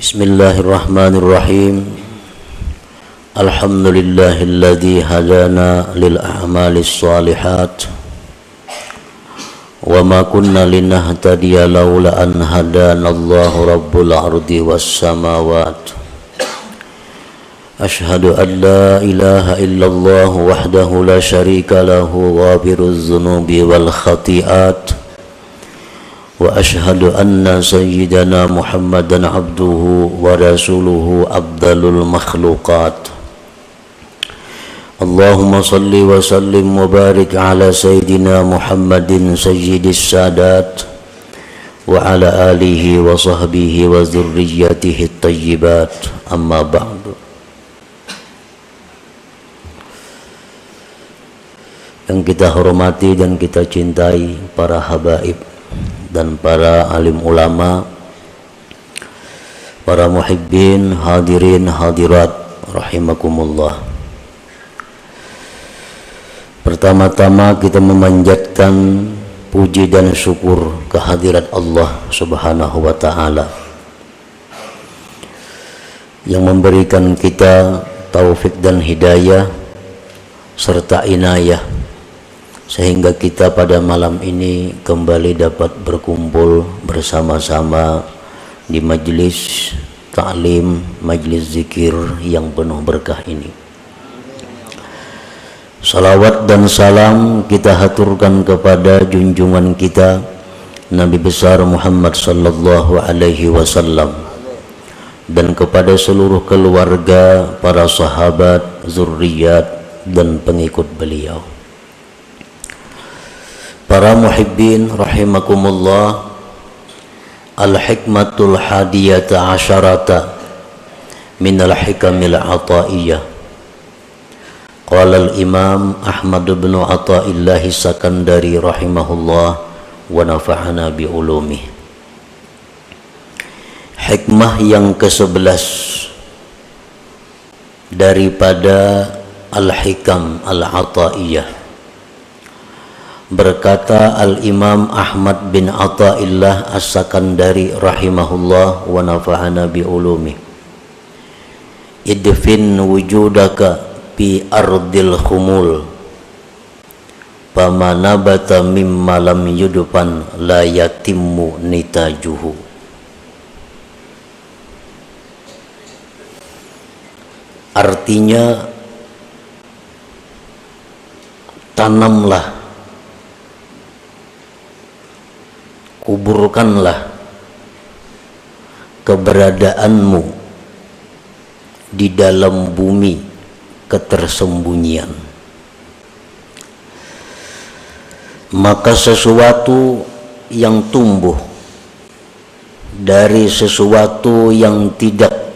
Bismillahirrahmanirrahim. Alhamdulillahilladzi hadana lil a'malis shalihat wa ma kunna linahtadiya laula an hadanallahu rabbul ardi was samawat. Ashhadu an la ilaha illallah wahdahu la syarika lahu ghafiruz dzunubi wal khati'at. Wa ashhadu anna sayyidana Muhammadan abduhu wa rasuluhu abdalul makhluqat. Allahumma salli wa sallim wa barik ala sayyidina Muhammadin sayyidis sadat wa ala alihi wa sahbihi wa zurriyyatihi at-tayyibat. Amma ba'du. Yang kita hormati dan kita cintai para habaib dan para alim ulama, para muhibbin, hadirin, hadirat, rahimakumullah. Pertama-tama kita memanjatkan puji dan syukur kehadirat Allah Subhanahu wa ta'ala yang memberikan kita taufik dan hidayah serta inayah sehingga kita pada malam ini kembali dapat berkumpul bersama-sama di majlis ta'lim, majlis zikir yang penuh berkah ini. Salawat dan salam kita haturkan kepada junjungan kita Nabi besar Muhammad sallallahu alaihi wasallam dan kepada seluruh keluarga, para sahabat, zurriyat dan pengikut beliau. Para muhibbin rahimakumullah, al-hikmatul hadiyata asyarata minal hikamil ataiyah. Qala al-imam Ahmad bin Athaillah Sakandari rahimahullah wa nafa'ana bi ulumih. Hikmah yang ke-11 daripada al-hikam al-ataiyah. Berkata Al-Imam Ahmad bin Athaillah As-Sakandari rahimahullah wa nafa'ana bi ulumi. Idfin wujudaka fi ardil khumul fama nabata mimma lam yudfan la yatimmu nitajuhu. Artinya, tanamlah, kuburkanlah keberadaanmu di dalam bumi ketersembunyian, maka sesuatu yang tumbuh dari sesuatu yang tidak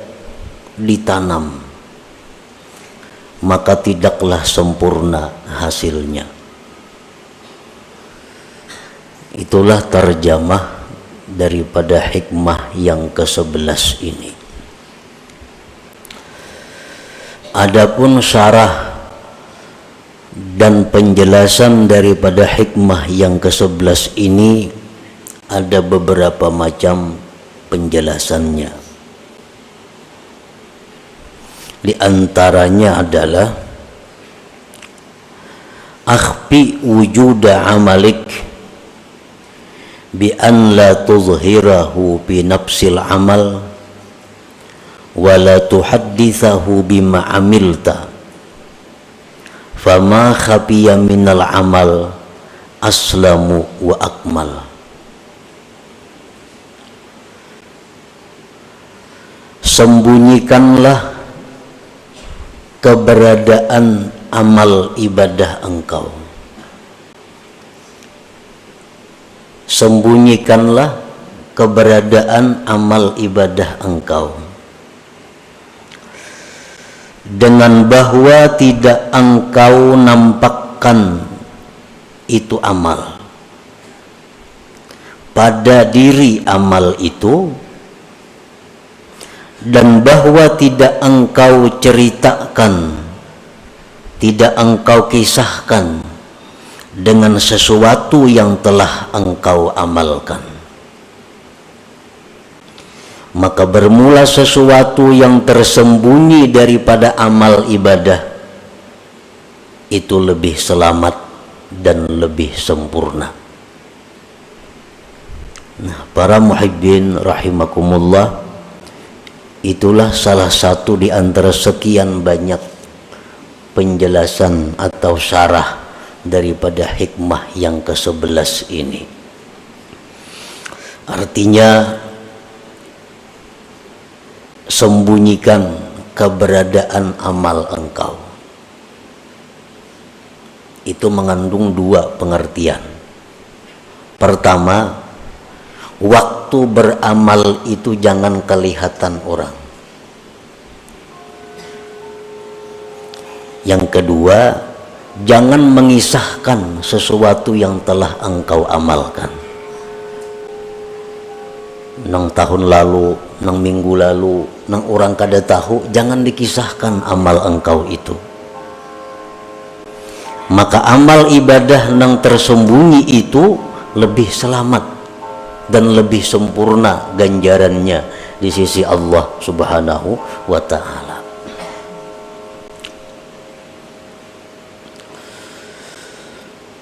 ditanam, maka tidaklah sempurna hasilnya. Itulah terjemah daripada hikmah yang ke-11 ini. Adapun syarah dan penjelasan daripada hikmah yang ke-11 ini ada beberapa macam penjelasannya. Di antaranya adalah akhfi wujuda amalik bi an la tuzhirahu bi nafsil amal wa la tuhaddithahu bima amilta fama khafiya minal amal aslamu wa akmal. Sembunyikanlah keberadaan amal ibadah engkau. Sembunyikanlah keberadaan amal ibadah engkau dengan bahwa tidak engkau nampakkan itu amal pada diri amal itu, dan bahwa tidak engkau ceritakan, tidak engkau kisahkan dengan sesuatu yang telah engkau amalkan. maka bermula sesuatu yang tersembunyi daripada amal ibadah itu lebih selamat dan lebih sempurna. Nah, para muhibbin rahimakumullah, itulah salah satu di antara sekian banyak penjelasan atau syarah daripada hikmah yang ke-11 ini. Artinya, sembunyikan keberadaan amal engkau. Itu mengandung dua pengertian. Pertama, waktu beramal itu jangan kelihatan orang. Yang kedua, jangan mengisahkan sesuatu yang telah engkau amalkan. Nang tahun lalu, nang minggu lalu, nang orang kada tahu, jangan dikisahkan amal engkau itu. Maka amal ibadah nang tersembunyi itu lebih selamat dan lebih sempurna ganjarannya di sisi Allah Subhanahu wa ta'ala.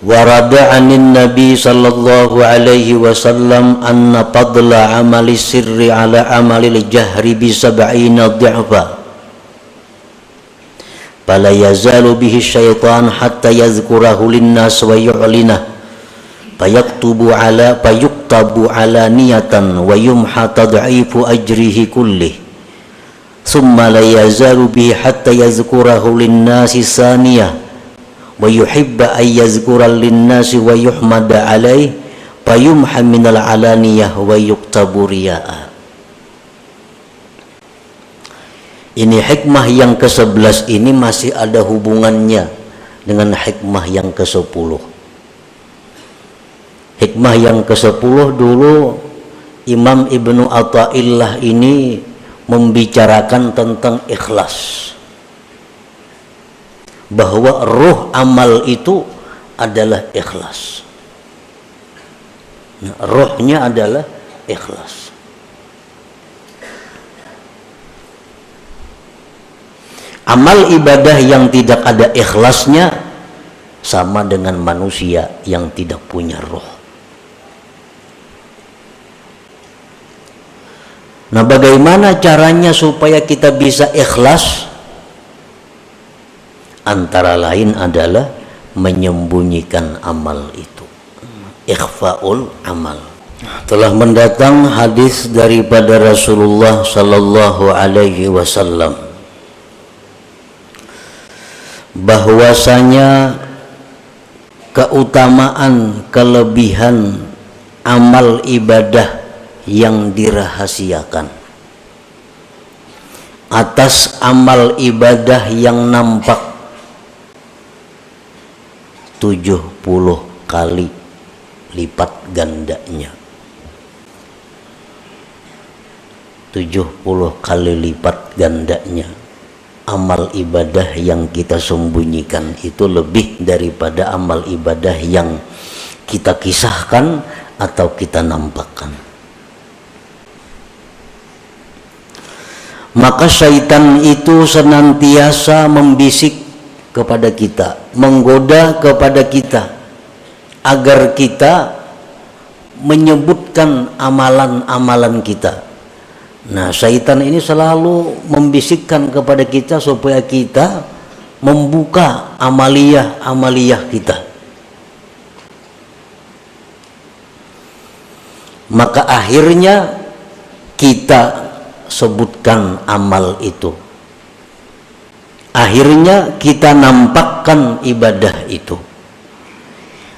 Warada anin Nabi sallallahu alaihi wasallam anna fadla amali sirri ala amali jahri bi sab'ina dhi'fa fala yazalu bihi syaitan hatta yazkurahu linnas wa yu'linah fayuktabu ala niyatan wa yumha tad'ifu ajrihi kullih thumma la yazalu bihi hatta yazkurahu linnasi saniyah wa yuhibba ay yazkura linnasi wa yuhmada alaih fayumha minal alaniyah wa yuktabu riya'a. Ini hikmah yang ke-11 ini masih ada hubungannya dengan hikmah yang ke-10. Hikmah yang ke-10 dulu Imam Ibnu Athaillah ini membicarakan tentang ikhlas, bahwa ruh amal itu adalah ikhlas. Nah, ruhnya adalah ikhlas. Amal ibadah yang tidak ada ikhlasnya sama dengan manusia yang tidak punya ruh. Nah, bagaimana caranya supaya kita bisa ikhlas? Antara lain adalah menyembunyikan amal itu. Ikhfaul amal. Telah mendatang hadis daripada Rasulullah sallallahu alaihi wasallam bahwasanya keutamaan kelebihan amal ibadah yang dirahasiakan atas amal ibadah yang nampak 70 kali lipat gandanya. 70 kali lipat gandanya amal ibadah yang kita sembunyikan itu lebih daripada amal ibadah yang kita kisahkan atau kita nampakkan. Maka syaitan itu senantiasa membisik kepada kita, menggoda kepada kita agar kita menyebutkan amalan-amalan kita. Nah, syaitan ini selalu membisikkan kepada kita supaya kita membuka amaliyah kita. Maka akhirnya kita sebutkan amal itu. Akhirnya kita nampakkan ibadah itu.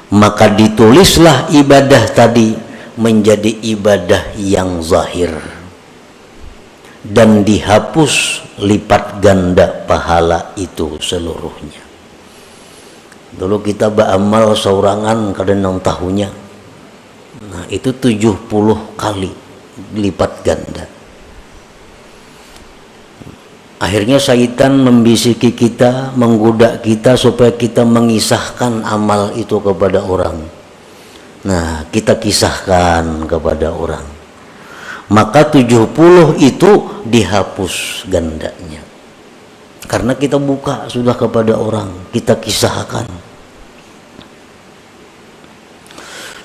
Maka ditulislah ibadah tadi menjadi ibadah yang zahir dan dihapus lipat ganda pahala itu seluruhnya. Dulu kita beramal saurangan kadang tahunya, nah itu 70 kali lipat ganda. Akhirnya syaitan membisiki kita, menggoda kita supaya kita mengisahkan amal itu kepada orang. Nah, kita kisahkan kepada orang. maka 70 itu dihapus gandanya. Karena kita buka sudah kepada orang, kita kisahkan.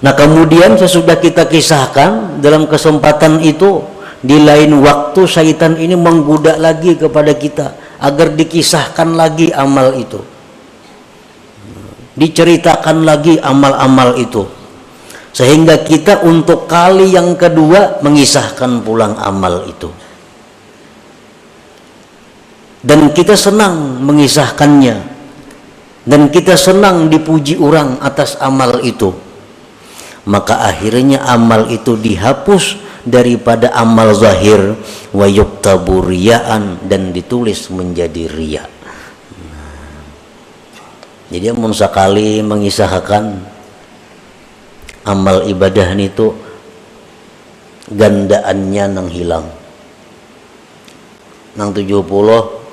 Nah kemudian sesudah kita kisahkan, dalam kesempatan itu di lain waktu syaitan ini menggoda lagi kepada kita agar dikisahkan lagi amal itu, diceritakan lagi amal-amal itu, sehingga kita untuk kali yang kedua mengisahkan pulang amal itu, dan kita senang mengisahkannya, dan kita senang dipuji orang atas amal itu. Maka akhirnya amal itu dihapus daripada amal zahir, wa yuktabu riyaan, dan ditulis menjadi riya. Jadi mun sakali mengisahkan amal ibadah itu gandaannya nang hilang, nang 70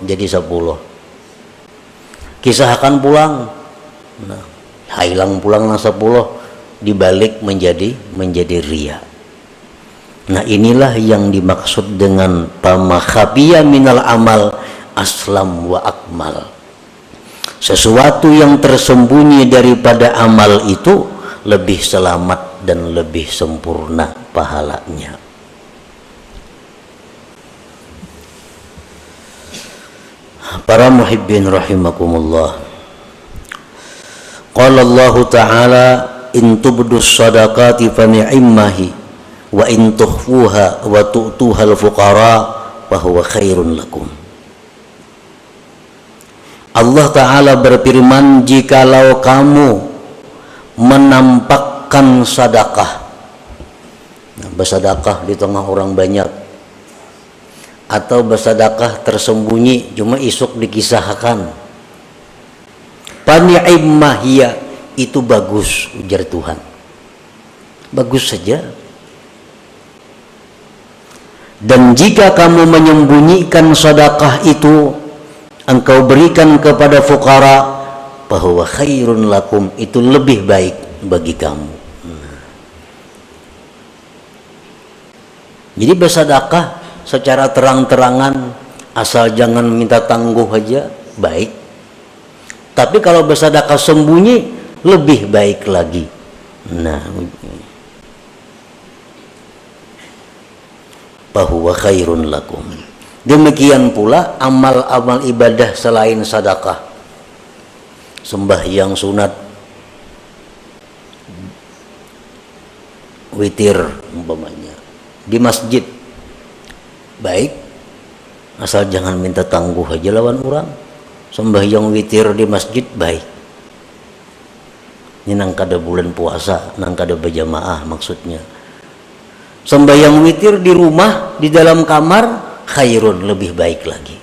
jadi 10, kisahkan pulang, nah hilang pulang nang 10 dibalik menjadi riya. Nah inilah yang dimaksud dengan pama khafiya minal amal aslam wa akmal. Sesuatu yang tersembunyi daripada amal itu lebih selamat dan lebih sempurna pahalanya. Para muhibbin rahimakumullah. Qala Allah Ta'ala in tubdus sadaqati fa ni'immahi wa in tukhfuha wa tu'tuhal fuqara fa huwa khairun lakum. Allah Ta'ala berfirman, jikalau kamu menampakkan sedekah, bersedekah di tengah orang banyak, atau bersedekah tersembunyi cuma isuk dikisahkan, fa ni'immahiya, itu bagus, ujar Tuhan, bagus saja. Dan jika kamu menyembunyikan sedekah itu, engkau berikan kepada fuqara, bahwa khairun lakum, itu lebih baik bagi kamu. Jadi bersedekah secara terang-terangan, asal jangan minta tangguh aja, baik. Tapi kalau bersedekah sembunyi, lebih baik lagi. Nah, bahwa khairun lakum. Demikian pula amal-amal ibadah selain sedekah, sembahyang sunat, witir umpamanya di masjid, baik, asal jangan minta tangguh aja lawan orang. Sembahyang witir di masjid baik. Ini nang kada bulan puasa, nang kada berjamaah maksudnya. Sembahyang witir di rumah, di dalam kamar, khairun, lebih baik lagi.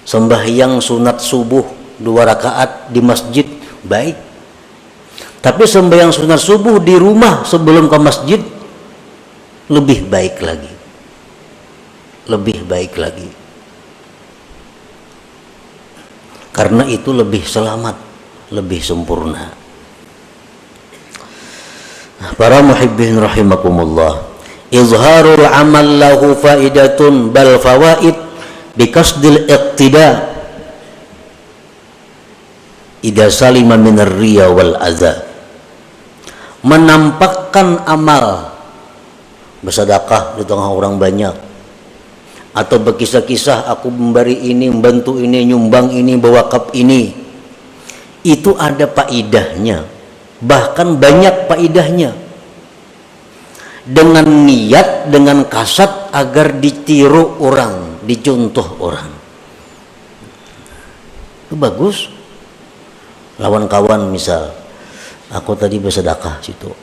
Sembahyang sunat subuh 2 rakaat di masjid, baik. Tapi sembahyang sunat subuh di rumah sebelum ke masjid, lebih baik lagi. Lebih baik lagi. Karena itu lebih selamat, lebih sempurna. Para muhibbin rahimakumullah, izharul amal lahu faidatun bal fawaid biqasdil iqtida idza salima minar riya wal adza. Menampakkan amal, bersedekah di tengah orang banyak, atau berkisah-kisah aku memberi ini, membantu ini, nyumbang ini, berwakaf ini, itu ada faidahnya, bahkan banyak faidahnya, dengan niat, dengan kasat agar ditiru orang, dicontoh orang. Itu bagus. Lawan kawan misal, aku tadi bersedekah situ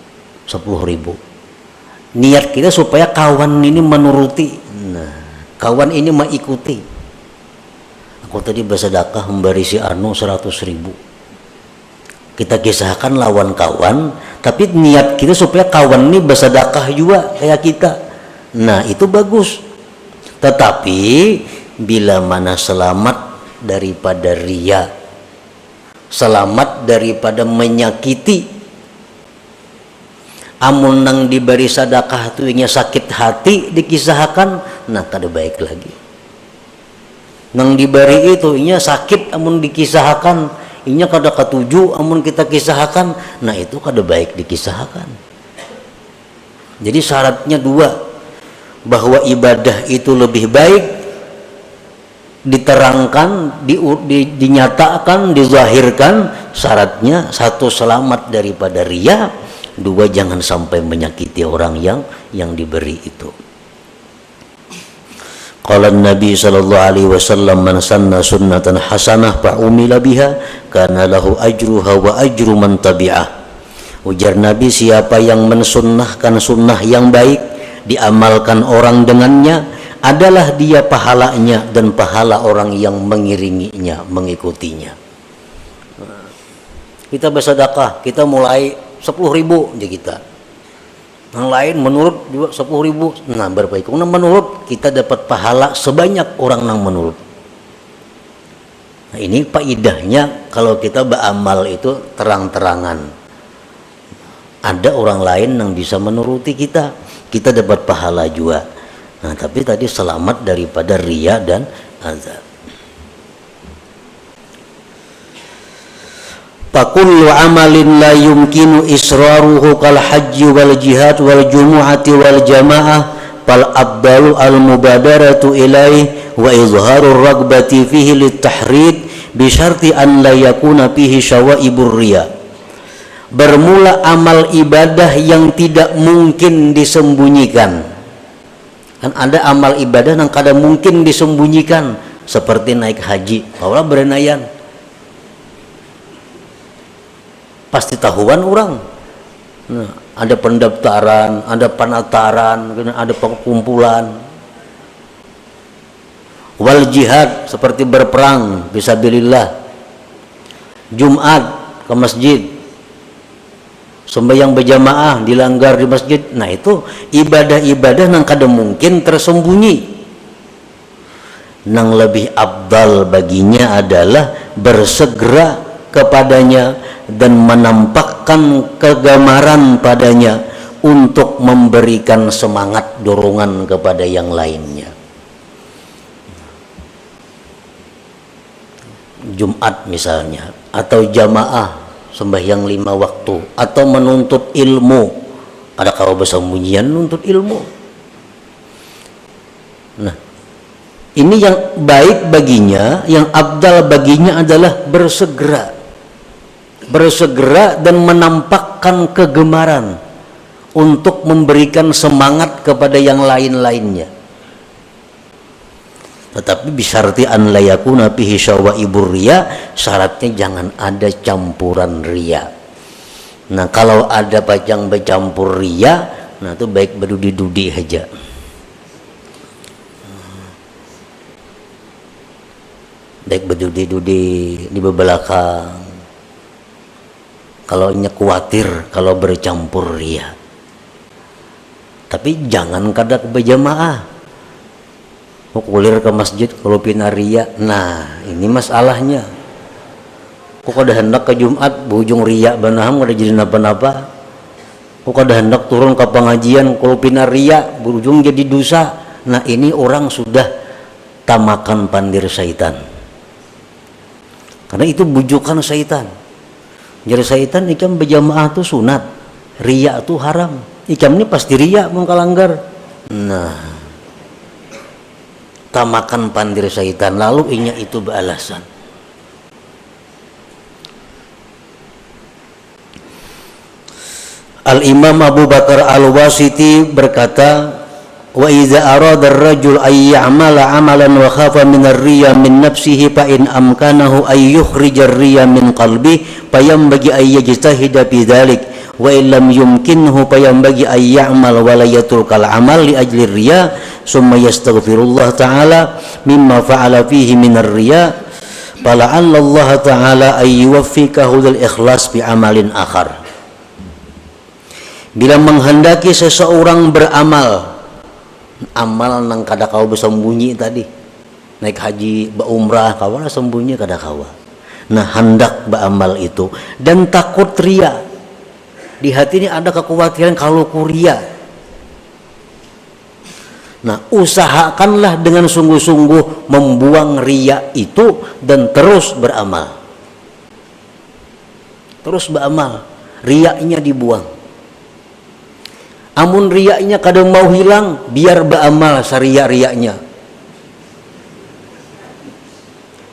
10.000, niat kita supaya kawan ini menuruti, nah kawan ini mengikuti. Aku tadi bersedekah memberi si Anu 100.000, kita kisahkan lawan kawan, tapi niat kita supaya kawan ini bersedekah juga kayak kita. Nah itu bagus. Tetapi bila mana selamat daripada riya, selamat daripada menyakiti, amun nang diberi sedekah tu inya sakit hati dikisahkan, nah kada baik lagi. Nang diberi itu inya sakit amun dikisahkan, inya kada katuju amun kita kisahkan, nah itu kada baik dikisahkan. Jadi syaratnya dua, bahwa ibadah itu lebih baik diterangkan, dinyatakan, dizahirkan. Syaratnya satu, selamat daripada riya, dua, jangan sampai menyakiti orang yang diberi itu. Qala Nabi sallallahu alaihi wasallam, man sanna sunnatan hasanah fa umila biha kana lahu ajruha wa ajru man tabi'ah. Ujar Nabi, siapa yang mensunnahkan sunnah yang baik, diamalkan orang dengannya, adalah dia pahalanya dan pahala orang yang mengiringinya, mengikutinya. Kita bersedekah, kita mulai 10.000 aja kita. Yang lain menurut juga 10.000. Nah, berbaik. Karena menurut kita dapat pahala sebanyak orang yang menurut. Nah, ini faedahnya kalau kita beramal itu terang-terangan. Ada orang lain yang bisa menuruti kita, kita dapat pahala juga. Nah, tapi tadi selamat daripada riya dan azab. Fakullu amalin la yumkinu israruhu kal hajji wal jihad wal jumu'ati wal jamaah fal abdalu al mubadaratu ilaih wa izharur ragbati fihi litahrid bi syarti an la yakuna fihi syawaibur riya. Bermula amal ibadah yang tidak mungkin disembunyikan. Kan ada amal ibadah yang kada mungkin disembunyikan, seperti naik haji. Kalau berenayan pasti tahuan orang. Nah, ada pendaftaran, ada penataran, ada pengkumpulan. Wal jihad, seperti berperang fisabilillah. Jumat ke masjid, sembahyang berjamaah dilanggar di masjid. Nah, itu ibadah-ibadah yang kada mungkin tersembunyi. Yang lebih abdal baginya adalah bersegera kepadanya dan menampakkan kegemaran padanya untuk memberikan semangat dorongan kepada yang lainnya. Jumat misalnya, atau jamaah sembahyang 5 waktu, atau menuntut ilmu. Ada kalau bersembunyian menuntut ilmu. Nah, ini yang baik baginya, yang abdal baginya adalah bersegera dan menampakkan kegemaran untuk memberikan semangat kepada yang lain-lainnya. Tetapi bisyarti an la yakuna fihi syawaibur riya, syaratnya jangan ada campuran riya. Nah, kalau ada pajang bercampur riya, nah itu baik berdudi-dudi aja. Baik berdudi-dudi di belakang. Kalau khawatir kalau bercampur riya. Tapi jangan kada berjamaah. Kulir ke masjid kalau pina riya. Nah, ini masalahnya. Kok kada hendak ke Jumat bujung riya banaham kada jadi napa-napa. Kok kada hendak turun ke pengajian kalau pina riya berujung jadi dosa. Nah, ini orang sudah tamakan pandir syaitan. Karena itu bujukan syaitan. Jadi syaitan ikam berjamaah itu sunat, riya itu haram. Ikam ini pasti riya mengkalanggar. Nah, tamakan pandir syaitan, lalu inya itu beralasan. Al-Imam Abu Bakar Al-Wasiti berkata, wa idza arada ar-rajul ay ya'mala 'amalan wa khafa min ar-riya min nafsihi fa in amkanahu ay yukhrija ar-riya min qalbi fa yanbaghi ay yajtahida fi dhalik wa in lam yumkinhu fa yanbaghi ay ya'mal wa la yatrukal 'amal li ajli ar-riya summa yastaghfirullah ta'ala mimma fa'ala fihi min ar-riya fala'alla Allah ta'ala ay yuwaffiqahu lil ikhlas bi amalin akhar. Bila menghendaki seseorang beramal, amal nang kada kau bersembunyi tadi, naik haji, berumrah, kawan sembunyi kada kawa. Nah, hendak beramal itu dan takut riya. di hati ini ada kekhawatiran kalau kuria. Nah, usahakanlah dengan sungguh-sungguh membuang riya itu dan terus beramal. Terus beramal, riyanya dibuang. Amun riyanya kadang mau hilang, biar beramal saria-rianya.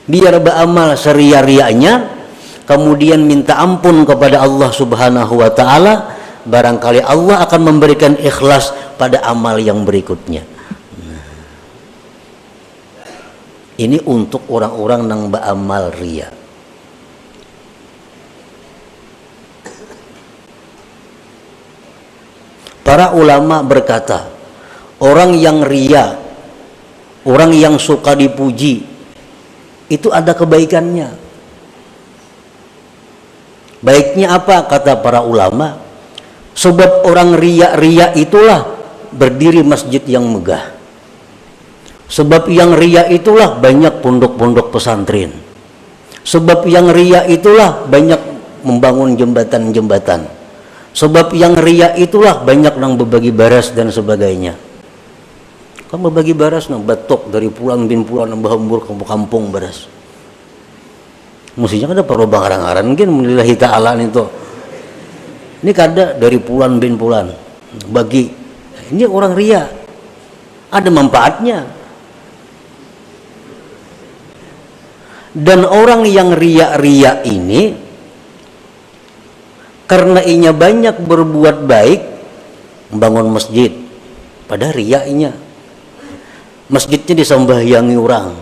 Biar beramal saria-rianya, kemudian minta ampun kepada Allah Subhanahu wa taala, barangkali Allah akan memberikan ikhlas pada amal yang berikutnya. Ini untuk orang-orang yang beramal riya. Para ulama berkata, orang yang riya, orang yang suka dipuji, itu ada kebaikannya. Baiknya apa? Kata para ulama, sebab orang riya itulah berdiri masjid yang megah. Sebab yang riya itulah banyak pondok-pondok pesantren. Sebab yang riya itulah banyak membangun jembatan-jembatan. Sebab yang riya itulah banyak nang berbagi baras dan sebagainya. Kan berbagi baras nang batok dari pulang bin pulang nang bahambur kampung baras. Mestinya ada perlu bangaran-ngaran mungkin lillahi ta'ala itu. Ini kada dari pulan bin pulan bagi. Ini orang riya. Ada manfaatnya. Dan orang yang riya-riya ini karena inya banyak berbuat baik, membangun masjid, pada riya-nya masjidnya disembahyangi orang.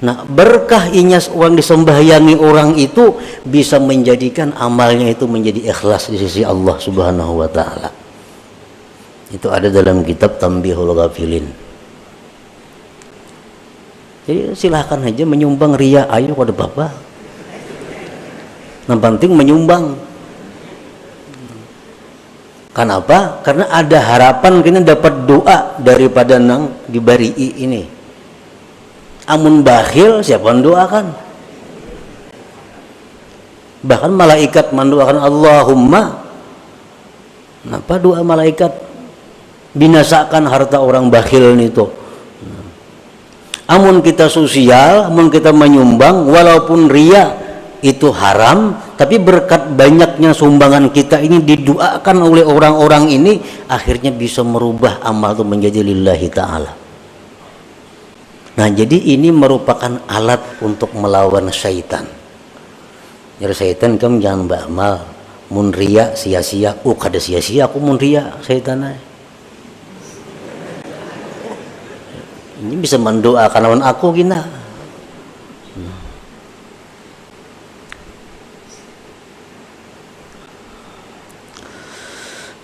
Nah, berkah inya orang disembahyangi orang itu bisa menjadikan amalnya itu menjadi ikhlas di sisi Allah Subhanahu wa taala. Itu ada dalam kitab Tanbihul Ghafilin. Jadi silahkan aja menyumbang riya, ayo pada bapak. Yang penting menyumbang. Kenapa? Karena ada harapan kita dapat doa daripada nang dibari ini. Amun bakhil siapa yang doakan? Bahkan malaikat mendoakan Allahumma. Kenapa doa malaikat? Binasakan harta orang bakhil itu. Amun kita sosial, amun kita menyumbang, walaupun riya itu haram, tapi berkat banyaknya sumbangan kita ini didoakan oleh orang-orang ini, akhirnya bisa merubah amal itu menjadi lillahi ta'ala. Nah, jadi ini merupakan alat untuk melawan syaitan. Jadi syaitan kamu jangan beramal, mun riya sia-sia, kada sia-sia aku mun riya syaitan. Ini bisa mendoakan lawan aku gina.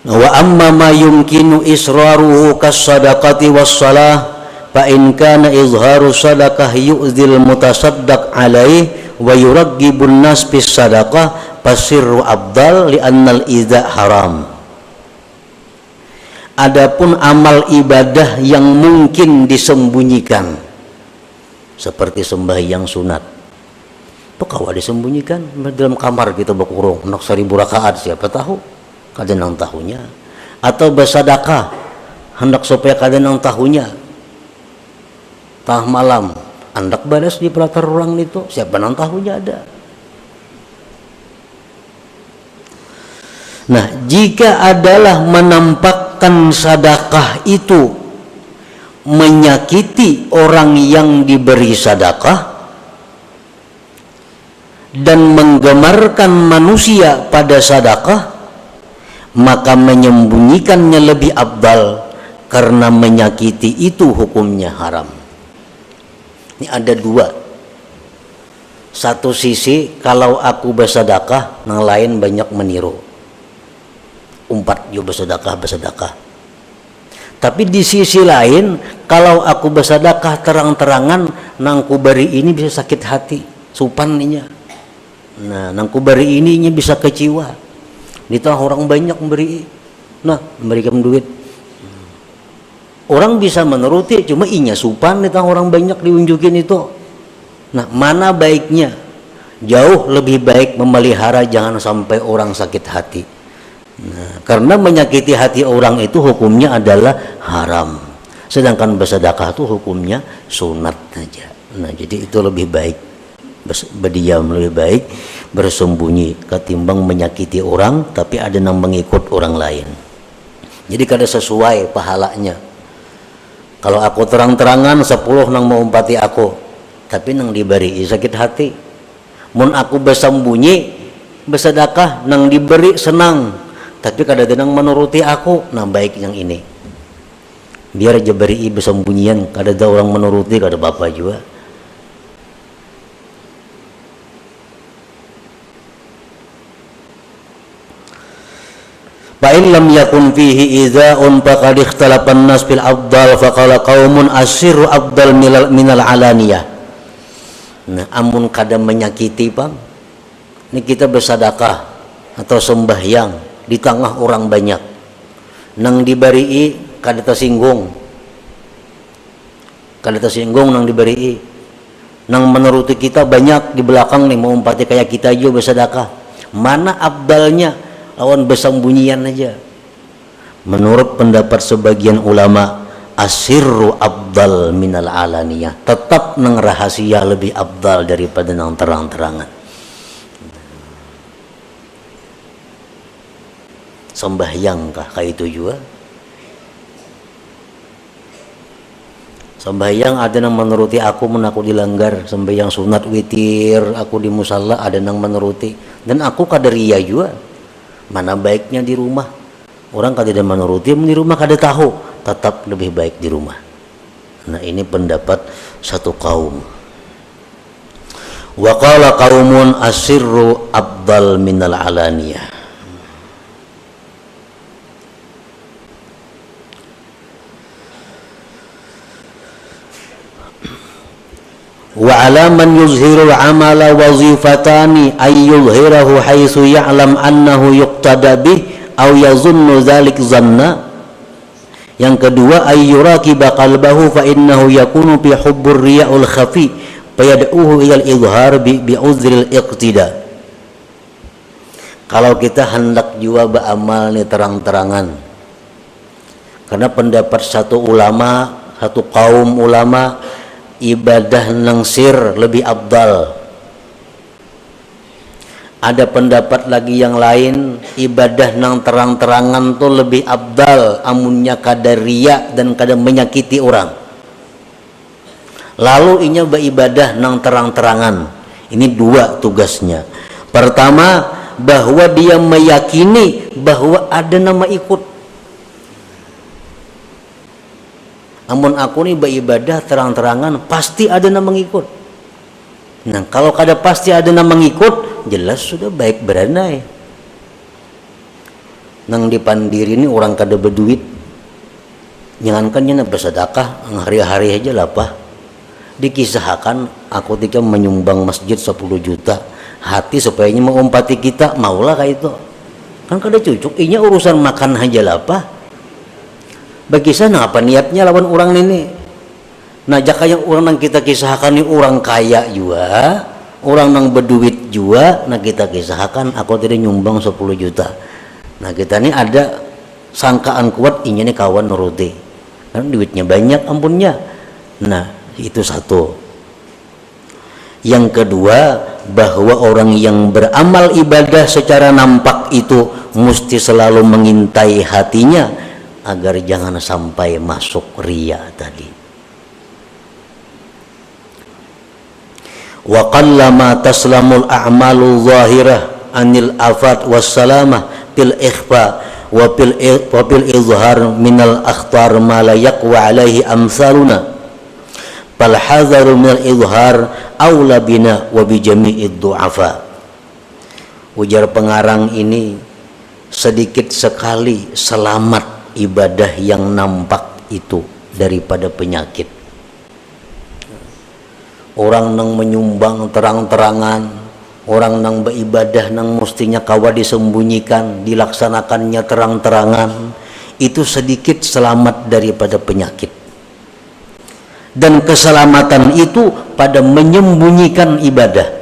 Wa amma ma yumkinu israruhu kas-sadaqati was-salah fa in kana izharu sadaqah yu'dzil mutasaddaq alaih wa yuraggibun nas bis sadaqah fasirru abdal li annal idza haram. Adapun amal ibadah yang mungkin disembunyikan seperti sembahyang sunat, pekawa disembunyikan dalam kamar kita berkurung nak 1000 rakaat, siapa tahu kada nang tahunya. Atau bersedekah hendak supaya kada nang tahunya, tah malam hendak balas di pelatar orang itu, siapa nang tahunya ada. Nah, jika adalah menampakkan sedekah itu menyakiti orang yang diberi sedekah dan menggemarkan manusia pada sedekah, maka menyembunyikannya lebih afdal karena menyakiti itu hukumnya haram. Ini ada dua. Satu sisi kalau aku bersedekah, yang lain banyak meniru. Umpat yo bersedekah. Tapi di sisi lain, kalau aku bersedekah terang-terangan, nangku bari ini bisa sakit hati, supan inya. Nah, nangku bari ini bisa kecewa. Ditah orang banyak memberi, nah memberikan duit. Orang bisa menuruti, cuma inya supan ditah orang banyak diunjukin itu. Nah, mana baiknya? Jauh lebih baik memelihara jangan sampai orang sakit hati. Nah, karena menyakiti hati orang itu hukumnya adalah haram. Sedangkan bersedekah itu hukumnya sunat saja. Nah, jadi itu lebih baik berdiam, lebih baik bersembunyi ketimbang menyakiti orang tapi ada yang mengikut orang lain. Jadi kada sesuai pahalanya. Kalau aku terang-terangan 10 nang mau umpati aku, tapi nang diberi sakit hati. Mun aku bersembunyi bersedekah nang diberi senang, tapi kada ada nang menuruti aku, nah baik yang ini. Biar aja beri bersembunyian, kada ada orang menuruti, kada apa-apa juga. Fa'in lam yakun fihi idza'un faqad ikhtalafa an-nas fil afdal faqala qaumun asirru afdal minal alaniyah. Nah, amun kada menyakiti bang, ini kita bersedekah atau sembahyang di tengah orang banyak, nang diberi kada tersinggung nang diberi, nang menuruti kita banyak di belakang nih mau umpati kayak kita aja bersedekah, mana abdalnya? Lawan bersembunyian aja. Menurut pendapat sebagian ulama, asirru abdal minal alaniyah, tetap nang rahasia lebih abdal daripada nang terang-terangan. Sembahyang kah kayak itu juga? Sembahyang ada nang menuruti aku, men aku dilanggar. Sembahyang sunat witir aku di musalla ada nang menuruti, dan aku kaderia juga. Mana baiknya di rumah? Orang kada ada menuruti, di rumah kada tahu, tetap lebih baik di rumah. Nah, ini pendapat satu kaum. Wa qala qaumun asirru afdal minal alaniyah. Wa ala man yuzhiru amala wazifatani ay yuzhirahu haitsu ya'lam annahu yuqtada bih aw yazunnu dzalik zanna. Yang kedua, ay yuraqiba qalbahu fa innahu yakunu fi hubbur riya'ul khafi fayad'uhu ila al-izhar bi uzril iqtida. Kalau kita hendak jua beramal nih terang-terangan, karena pendapat satu ulama, satu kaum ulama, ibadah nang sir lebih abdal. Ada pendapat lagi yang lain, ibadah nang terang-terangan tuh lebih abdal, amunnya kada riya dan kada menyakiti orang. Lalu inya beribadah nang terang-terangan. Ini dua tugasnya. Pertama, bahwa dia meyakini bahwa ada nama ikut. Amun aku nih beribadah terang-terangan pasti ada yang mengikut. Nah, kalau kada pasti ada yang mengikut, jelas sudah baik beranai. Nang dipandiri ini orang kada berduit, jangankan nyana bersedekah hari-hari aja lah pak. Dikisahkan aku ketika menyumbang masjid 10 juta, hati supaya mau umpati kita maulah kayak itu. Kan kada cucuk, inya urusan makan aja lah pak. Bagi sana apa niatnya lawan orang ini? Nah, jaka yang orang yang kita kisahkan ini orang kaya juga, orang yang berduit juga. Nah, kita kisahkan aku tadi nyumbang 10 juta. Nah, kita ini ada sangkaan kuat ini nih kawan nuruti, kan duitnya banyak ampunnya. Nah, itu satu. Yang kedua, bahwa orang yang beramal ibadah secara nampak itu mesti selalu mengintai hatinya agar jangan sampai masuk riya tadi. Wa qallama taslamul a'malu zahirah anil afat wassalamah fil ikhfa wa fil izhar minal akhtar ma la yaqwa alaihi amsaluna fal hadharu minal izhar aula bina wa bi jami'id du'afa. Ujar pengarang ini, sedikit sekali selamat ibadah yang nampak itu daripada penyakit. Orang nang menyumbang terang-terangan, orang nang beribadah nang mestinya kawa disembunyikan, dilaksanakannya terang-terangan, itu sedikit selamat daripada penyakit. Dan keselamatan itu pada menyembunyikan ibadah.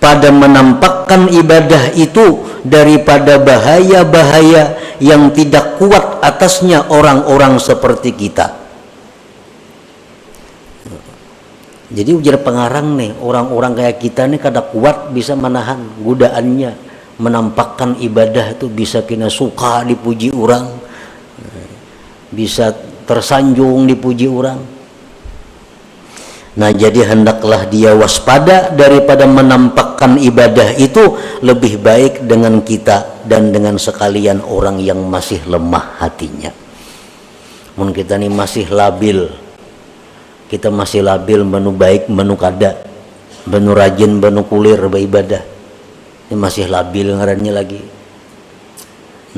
pada menampakkan ibadah itu daripada bahaya-bahaya yang tidak kuat atasnya orang-orang seperti kita. Jadi ujar pengarang nih, orang-orang kayak kita nih kada kuat bisa menahan godaannya, menampakkan ibadah itu bisa kena suka dipuji orang, bisa tersanjung dipuji orang. Nah, jadi hendaklah dia waspada daripada menampakkan ibadah itu, lebih baik dengan kita dan dengan sekalian orang yang masih lemah hatinya. Mun kita nih masih labil, kita masih labil, menu baik menu kada, menu rajin menu kulir beribadah, ini masih labil ngarannya lagi.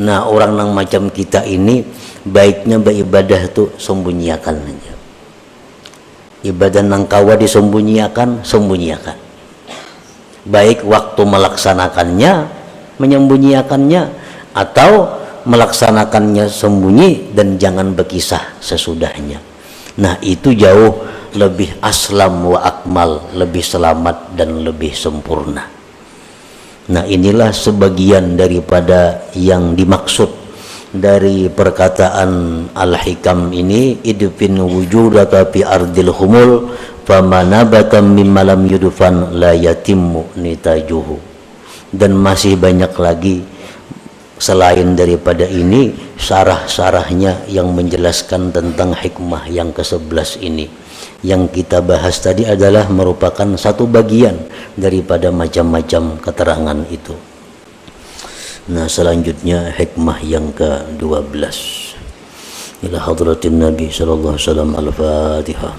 Nah, orang yang macam kita ini baiknya beribadah itu sembunyikan aja. Ibadah nang kawa disembunyikan, sembunyikan. Baik waktu melaksanakannya, menyembunyikannya, atau melaksanakannya sembunyi dan jangan berkisah sesudahnya. Nah, itu jauh lebih aslam wa akmal, lebih selamat dan lebih sempurna. Nah, inilah sebagian daripada yang dimaksud dari perkataan Al-Hikam ini, idfin wujudaka fi ardil humul famanabata mimma lam yudfan la yatimmu nitajuhu. Dan masih banyak lagi selain daripada ini syarah-syarahnya yang menjelaskan tentang hikmah yang ke-11 ini. Yang kita bahas tadi adalah merupakan satu bagian daripada macam-macam keterangan itu. Nah, selanjutnya hikmah yang ke-12. Ila hadratin Nabi sallallahu alaihi wasallam. Al-Fatihah.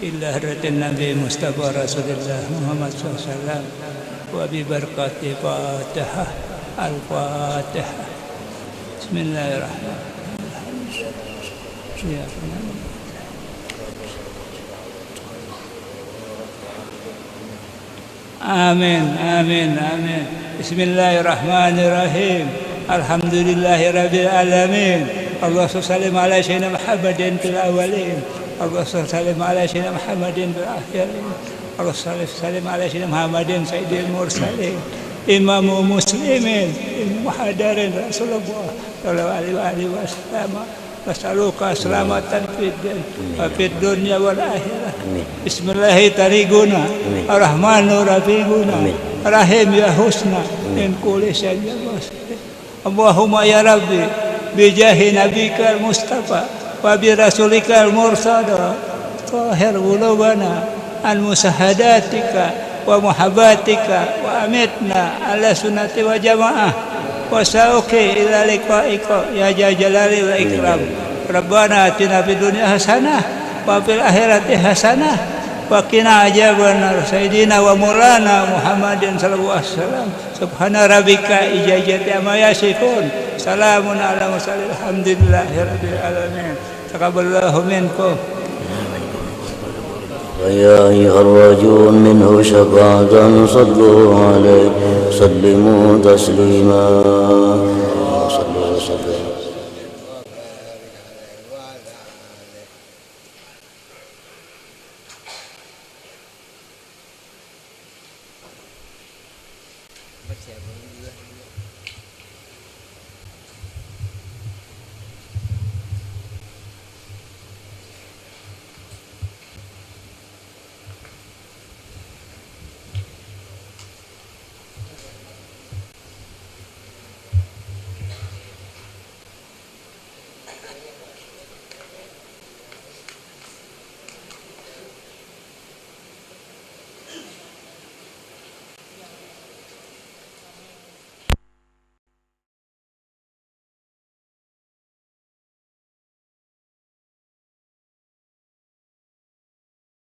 إلى حضرة النبي مصطفى رسول الله محمد صلى الله عليه وسلم وببركة فاتحة الفاتحة. بسم الله الرحمن الرحيم. آمين آمين آمين. بسم الله الرحمن الرحيم. الحمد لله رب العالمين. اللهم صل على سيدنا محمد في الأولين. اللهم صل على سيدنا محمد في الآخرين. اللهم صل على سيدنا محمد سيد المرسلين إمام مسلمين محضر رسول الله صلى الله عليه وسلم. نسألك سلامة في الدين وفي الدنيا والآخرة. بسم الله طريقنا الرحمن رفيقنا رحيم يا حسنى من كل شيء. اللهم يا ربي بجاه نبيك المصطفى وبرسولك المرسل طاهر قلوبنا عن مساهداتك ومحباتك وأمتنا على سنة وجماعة وسوق إلى لقائك يا ذا الجلال والإكرام. ربنا آتنا في الدنيا حسنة وفي الآخرة حسنة وقنا عذاب النار. سيدنا ومولانا محمد صلى الله عليه وسلم. سبحان ربك إجازة ما يصفون. سلام على المرسلين الحمد لله رب العالمين. تقبل الله منكم. ويا أيها الراجون منه شفاعة صلوا عليه سلموا تسليما. صلوا وسلموا. Persiapan juga.